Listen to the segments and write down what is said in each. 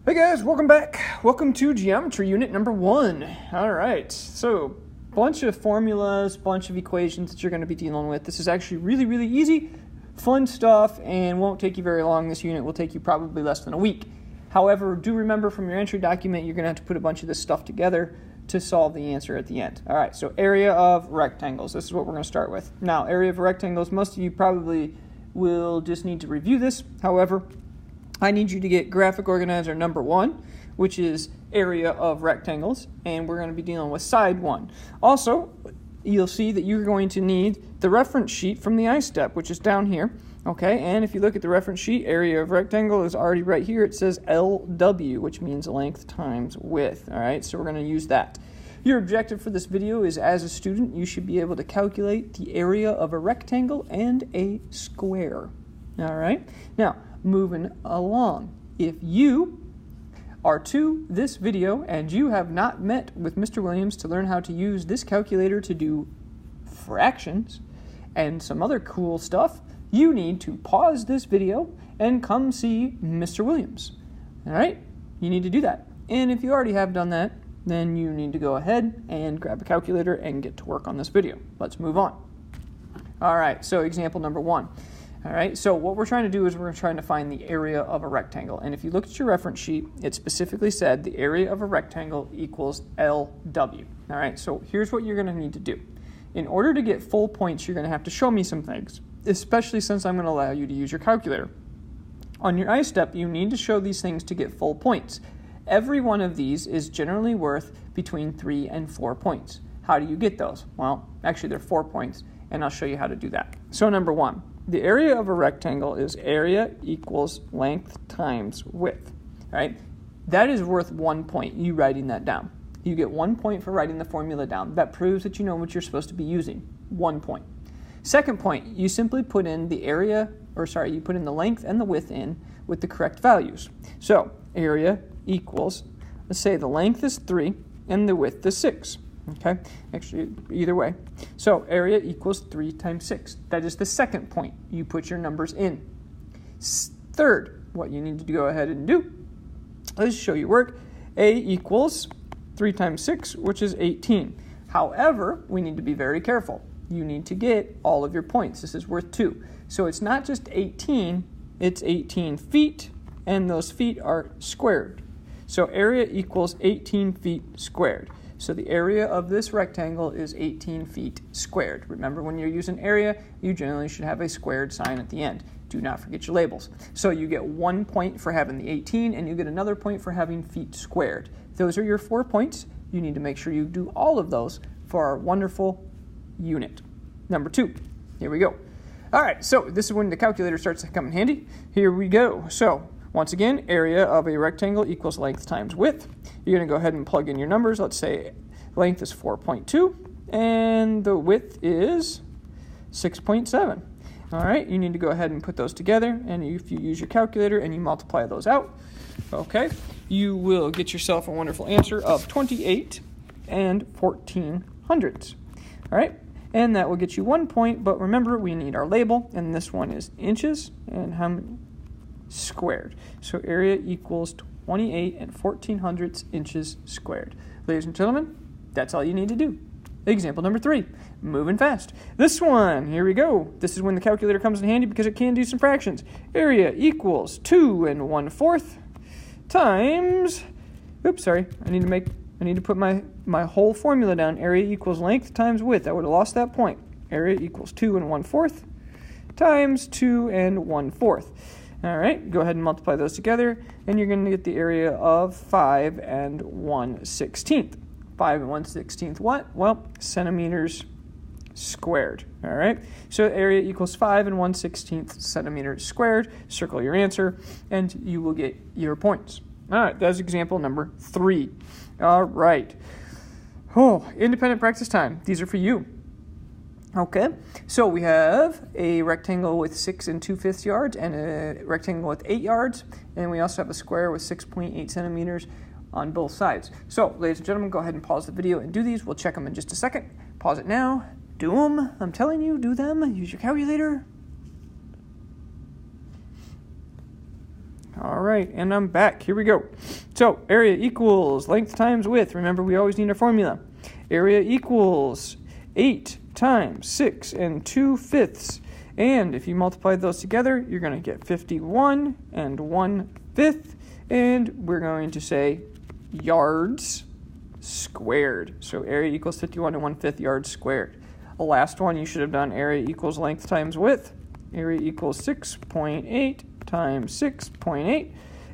Hey guys, welcome back. Welcome to Geometry Unit number 1. Alright, so bunch of formulas, bunch of equations that you're going to be dealing with. This is actually really easy, fun stuff, and won't take you very long. This unit will take you probably less than a week. However, do remember from your entry document, you're going to have to put a bunch of this stuff together to solve the answer at the end. Alright, so area of rectangles. This is what we're going to start with. Now, area of rectangles, most of you probably will just need to review this. However, I need you to get graphic organizer number 1, which is area of rectangles, and we're going to be dealing with side 1. Also, you'll see that you're going to need the reference sheet from the I-step, which is down here. Okay, and if you look at the reference sheet, area of rectangle is already right here. It says LW, which means length times width. All right, so we're going to use that. Your objective for this video is, as a student, you should be able to calculate the area of a rectangle and a square. All right, now moving along. If you are to this video and you have not met with Mr. Williams to learn how to use this calculator to do fractions and some other cool stuff, you need to pause this video and come see Mr. Williams. All right? You need to do that. And if you already have done that, then you need to go ahead and grab a calculator and get to work on this video. Let's move on. All right, so example number 1. All right, so what we're trying to do is we're trying to find the area of a rectangle. And if you look at your reference sheet, it specifically said the area of a rectangle equals LW. All right, so here's what you're going to need to do. In order to get full points, you're going to have to show me some things, especially since I'm going to allow you to use your calculator. On your I-step, you need to show these things to get full points. Every one of these is generally worth between 3 and 4 points. How do you get those? Well, actually, they're 4 points, and I'll show you how to do that. So number 1. The area of a rectangle is area equals length times width, right? That is worth 1 point, you writing that down. You get 1 point for writing the formula down. That proves that you know what you're supposed to be using. 1 point. Second point, you simply put in the area, you put in the length and the width in with the correct values. So area equals, let's say the length is 3 and the width is 6. Okay, actually, either way. So area equals 3 times 6. That is the second point. You put your numbers in. Third, what you need to go ahead and do, let's show you work. A equals 3 times 6, which is 18. However, we need to be very careful. You need to get all of your points. This is worth 2. So it's not just 18, it's 18 feet, and those feet are squared. So area equals 18 feet squared. So the area of this rectangle is 18 feet squared. Remember, when you're using area, you generally should have a squared sign at the end. Do not forget your labels. So you get 1 point for having the 18, and you get another point for having feet squared. Those are your 4 points. You need to make sure you do all of those for our wonderful unit. Number 2. Here we go. All right, so this is when the calculator starts to come in handy. Here we go. So once again, area of a rectangle equals length times width. You're going to go ahead and plug in your numbers. Let's say length is 4.2 and the width is 6.7. All right, you need to go ahead and put those together, and if you use your calculator and you multiply those out, okay, you will get yourself a wonderful answer of 28 and 1400ths. All right, and that will get you 1 point, but remember, we need our label, and this one is inches, and how many? Squared. So area equals 28 and 1400ths inches squared. Ladies and gentlemen, that's all you need to do. Example number 3, moving fast. This one, here we go. This is when the calculator comes in handy because it can do some fractions. Area equals 2 and 1/4 times, I need to put my whole formula down. Area equals length times width. I would have lost that point. Area equals 2 and 1/4 times 2 and 1/4. All right, go ahead and multiply those together, and you're going to get the area of 5 and 1/16. 5 and 1/16 what? Well, centimeters squared. All right, so area equals 5 and 1/16 centimeters squared. Circle your answer, and you will get your points. All right, that's example number 3. All right. Oh, independent practice time. These are for you. Okay, so we have a rectangle with 6 2/5 yards and a rectangle with 8 yards, and we also have a square with 6.8 centimeters on both sides. So, ladies and gentlemen, go ahead and pause the video and do these. We'll check them in just a second. Pause it now. Do them. I'm telling you, do them. Use your calculator. All right, and I'm back. Here we go. So area equals length times width. Remember, we always need a formula. Area equals 8 times 6 2/5. And if you multiply those together, you're going to get 51 1/5. And we're going to say yards squared. So area equals 51 1/5 yards squared. The last one, you should have done area equals length times width. Area equals 6.8 times 6.8.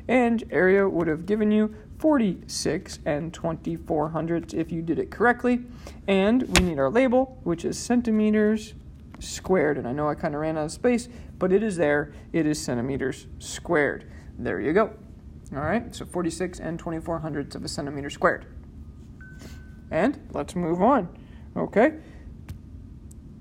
And area would have given you 46 24/100 if you did it correctly. And we need our label, which is centimeters squared. And I know I kind of ran out of space, but it is there. It is centimeters squared. There you go. All right, so 46 24/100 of a centimeter squared. And let's move on. Okay.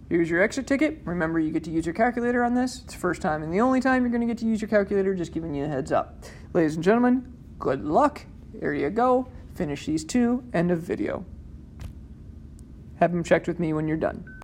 Here's your exit ticket. Remember, you get to use your calculator on this. It's the first time and the only time you're going to get to use your calculator, just giving you a heads up. Ladies and gentlemen, good luck. Here you go. Finish these two. End of video. Have them checked with me when you're done.